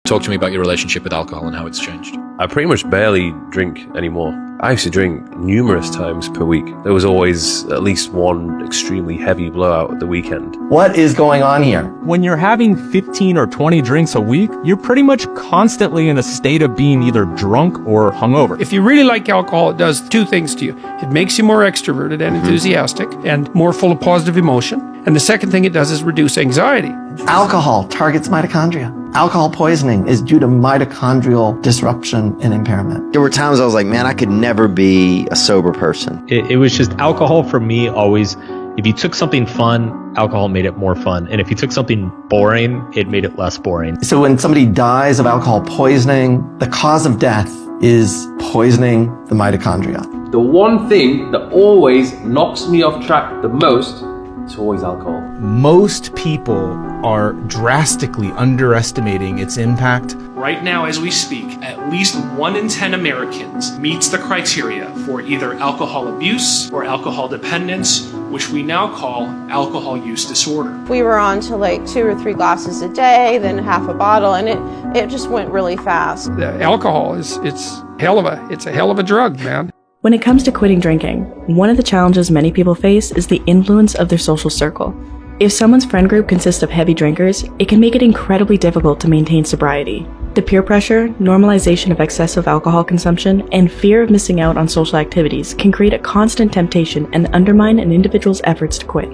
Talk to me about your relationship with alcohol and how it's changed. I pretty much barely drink anymore. I used to drink numerous times per week. There was always at least one extremely heavy blowout at the weekend. What is going on here? When you're having 15 or 20 drinks a week, you're pretty much constantly in a state of being either drunk or hungover. If you really like alcohol, it does two things to you. It makes you more extroverted and enthusiastic and more full of positive emotion. And the second thing it does is reduce anxiety. Alcohol targets mitochondria. Alcohol poisoning is due to mitochondrial disruption and impairment. There were times I was like, man, I could never be a sober person. It was just alcohol for me always. If you took something fun, alcohol made it more fun. And if you took something boring, it made it less boring. So when somebody dies of alcohol poisoning, the cause of death is poisoning the mitochondria. The one thing that always knocks me off track the most is always alcohol. Most people are drastically underestimating its impact. Right now, as we speak, at least 1 in 10 Americans meets the criteria for either alcohol abuse or alcohol dependence, which we now call alcohol use disorder. We were on to like 2 or 3 glasses a day, then half a bottle, and it just went really fast. The alcohol it's a hell of a drug, man. When it comes to quitting drinking, one of the challenges many people face is the influence of their social circle. If someone's friend group consists of heavy drinkers, it can make it incredibly difficult to maintain sobriety. The peer pressure, normalization of excessive alcohol consumption, and fear of missing out on social activities can create a constant temptation and undermine an individual's efforts to quit.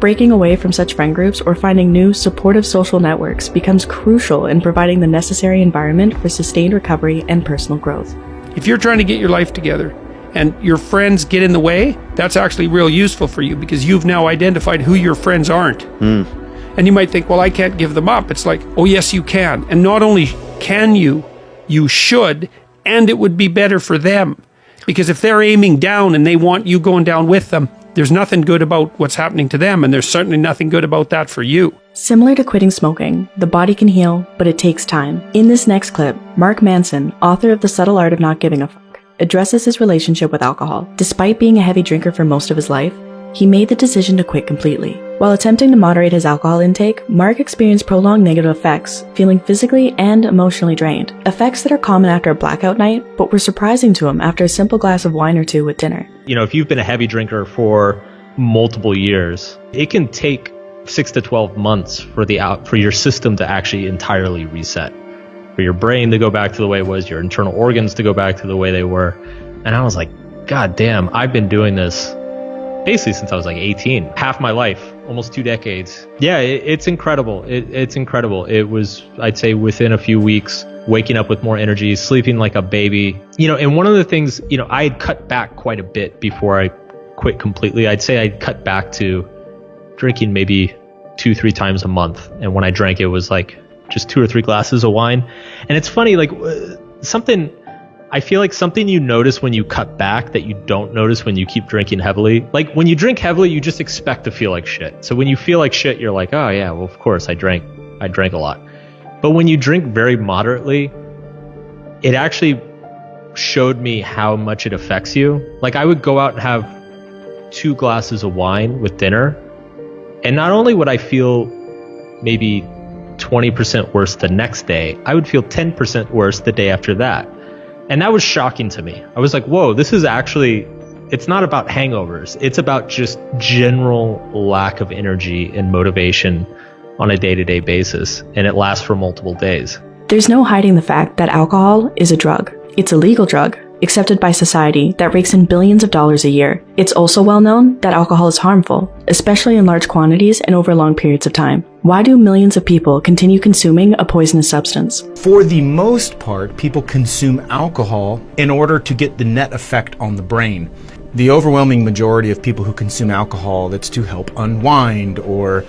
Breaking away from such friend groups or finding new, supportive social networks becomes crucial in providing the necessary environment for sustained recovery and personal growth. If you're trying to get your life together and your friends get in the way, that's actually real useful for you because you've now identified who your friends aren't. And you might think, well, I can't give them up. It's like, oh yes, you can. And not only can you should, and it would be better for them. Because if they're aiming down and they want you going down with them, there's nothing good about what's happening to them, and there's certainly nothing good about that for you. Similar to quitting smoking, the body can heal, but it takes time. In this next clip, Mark Manson, author of The Subtle Art of Not Giving a Fuck, addresses his relationship with alcohol. Despite being a heavy drinker for most of his life, he made the decision to quit completely. While attempting to moderate his alcohol intake, Mark experienced prolonged negative effects, feeling physically and emotionally drained. Effects that are common after a blackout night, but were surprising to him after a simple glass of wine or two with dinner. You know, if you've been a heavy drinker for multiple years, it can take 6 to 12 months for your system to actually entirely reset. For your brain to go back to the way it was, your internal organs to go back to the way they were. And I was like, God damn, I've been doing this basically since I was like 18, half my life, almost 2 decades. Yeah, it's incredible. It's incredible. It was, I'd say, within a few weeks, waking up with more energy, sleeping like a baby. You know, and one of the things, you know, I had cut back quite a bit before I quit completely. I'd say I'd cut back to drinking maybe 2-3 times a month. And when I drank, it was like just 2 or 3 glasses of wine. And it's funny, like I feel like something you notice when you cut back that you don't notice when you keep drinking heavily. Like when you drink heavily, you just expect to feel like shit. So when you feel like shit, you're like, oh yeah, well of course I drank a lot. But when you drink very moderately, it actually showed me how much it affects you. Like I would go out and have 2 glasses of wine with dinner, and not only would I feel maybe 20% worse the next day, I would feel 10% worse the day after that. And that was shocking to me. I was like, whoa, this is actually, it's not about hangovers. It's about just general lack of energy and motivation on a day-to-day basis. And it lasts for multiple days. There's no hiding the fact that alcohol is a drug. It's a legal drug, accepted by society, that rakes in billions of dollars a year. It's also well known that alcohol is harmful, especially in large quantities and over long periods of time. Why do millions of people continue consuming a poisonous substance? For the most part, people consume alcohol in order to get the net effect on the brain. The overwhelming majority of people who consume alcohol, that's to help unwind or,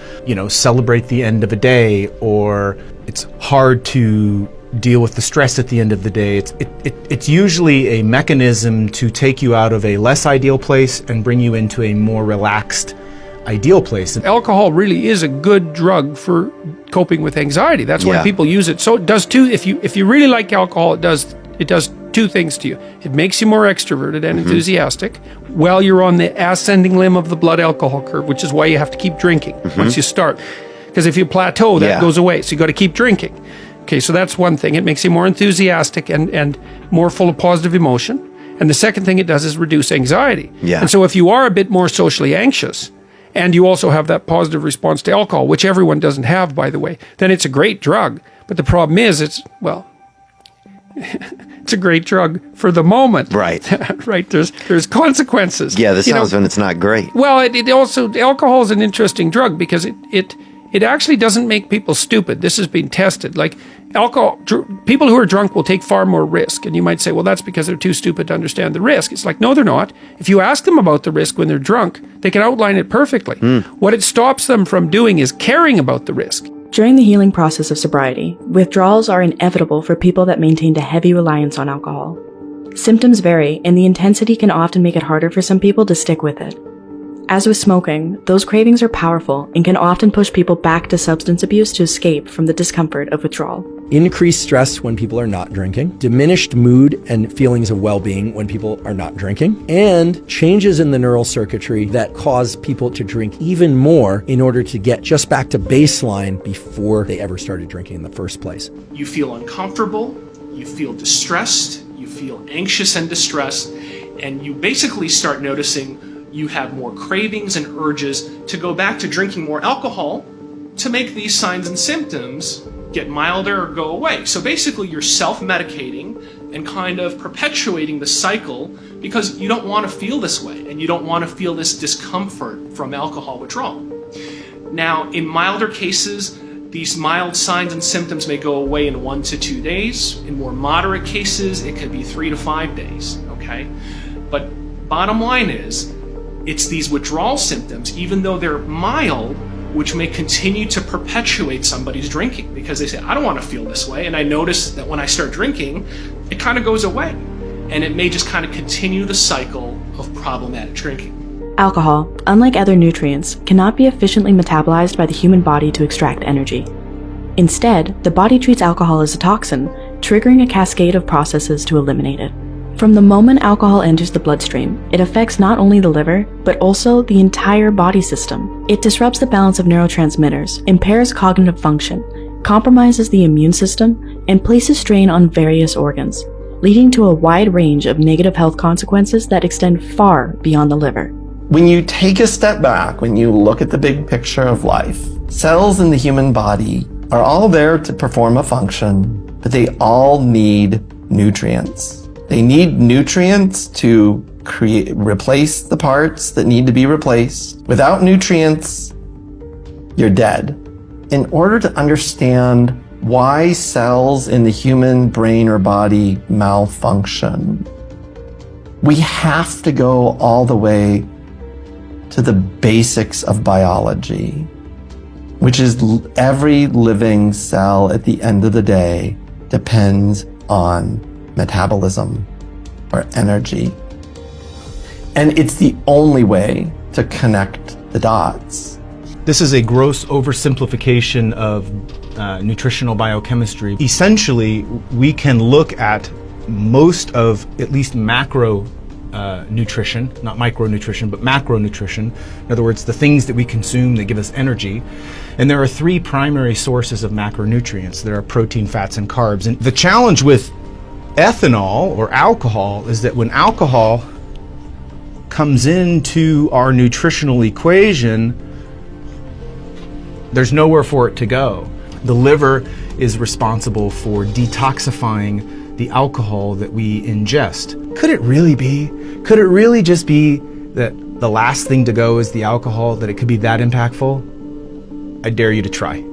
celebrate the end of a day, or it's hard to deal with the stress at the end of the day. It's usually a mechanism to take you out of a less ideal place and bring you into a more relaxed, ideal place. Alcohol really is a good drug for coping with anxiety. That's why people use it. So it does two. If you really like alcohol, it does 2 things to you. It makes you more extroverted and enthusiastic while you're on the ascending limb of the blood alcohol curve, which is why you have to keep drinking once you start. Because if you plateau, that goes away. So you got to keep drinking. Okay, so that's one thing. It makes you more enthusiastic and more full of positive emotion. And the second thing it does is reduce anxiety. Yeah. And so if you are a bit more socially anxious, and you also have that positive response to alcohol, which everyone doesn't have, by the way, then it's a great drug. But the problem is it's a great drug for the moment. Right. Right. There's consequences. Yeah, this sounds when it's not great. Well, it also, alcohol is an interesting drug because it actually doesn't make people stupid. This has been tested. Like alcohol, people who are drunk will take far more risk. And you might say, well, that's because they're too stupid to understand the risk. It's like, no, they're not. If you ask them about the risk when they're drunk, they can outline it perfectly. What it stops them from doing is caring about the risk. During the healing process of sobriety, withdrawals are inevitable for people that maintained a heavy reliance on alcohol. Symptoms vary, and the intensity can often make it harder for some people to stick with it. As with smoking, those cravings are powerful and can often push people back to substance abuse to escape from the discomfort of withdrawal. Increased stress when people are not drinking, diminished mood and feelings of well-being when people are not drinking, and changes in the neural circuitry that cause people to drink even more in order to get just back to baseline before they ever started drinking in the first place. You feel uncomfortable, you feel distressed, you feel anxious and distressed, and you basically start noticing you have more cravings and urges to go back to drinking more alcohol to make these signs and symptoms get milder or go away. So basically you're self-medicating and kind of perpetuating the cycle because you don't want to feel this way and you don't want to feel this discomfort from alcohol withdrawal. Now, in milder cases, these mild signs and symptoms may go away in 1 to 2 days. In more moderate cases, it could be 3 to 5 days, okay? But bottom line is, it's these withdrawal symptoms, even though they're mild, which may continue to perpetuate somebody's drinking because they say, I don't want to feel this way. And I notice that when I start drinking, it kind of goes away. And it may just kind of continue the cycle of problematic drinking. Alcohol, unlike other nutrients, cannot be efficiently metabolized by the human body to extract energy. Instead, the body treats alcohol as a toxin, triggering a cascade of processes to eliminate it. From the moment alcohol enters the bloodstream, it affects not only the liver, but also the entire body system. It disrupts the balance of neurotransmitters, impairs cognitive function, compromises the immune system, and places strain on various organs, leading to a wide range of negative health consequences that extend far beyond the liver. When you take a step back, when you look at the big picture of life, cells in the human body are all there to perform a function, but they all need nutrients. They need nutrients to replace the parts that need to be replaced. Without nutrients, you're dead. In order to understand why cells in the human brain or body malfunction, we have to go all the way to the basics of biology, which is every living cell at the end of the day depends on metabolism or energy. And it's the only way to connect the dots. This is a gross oversimplification of nutritional biochemistry. Essentially, we can look at most of at least macro nutrition, not micronutrition, but macronutrition. In other words, the things that we consume that give us energy. And there are 3 primary sources of macronutrients. There are protein, fats, and carbs. And the challenge with ethanol or alcohol is that when alcohol comes into our nutritional equation, there's nowhere for it to go. The liver is responsible for detoxifying the alcohol that we ingest. Could it really be? Could it really just be that the last thing to go is the alcohol, that it could be that impactful? I dare you to try.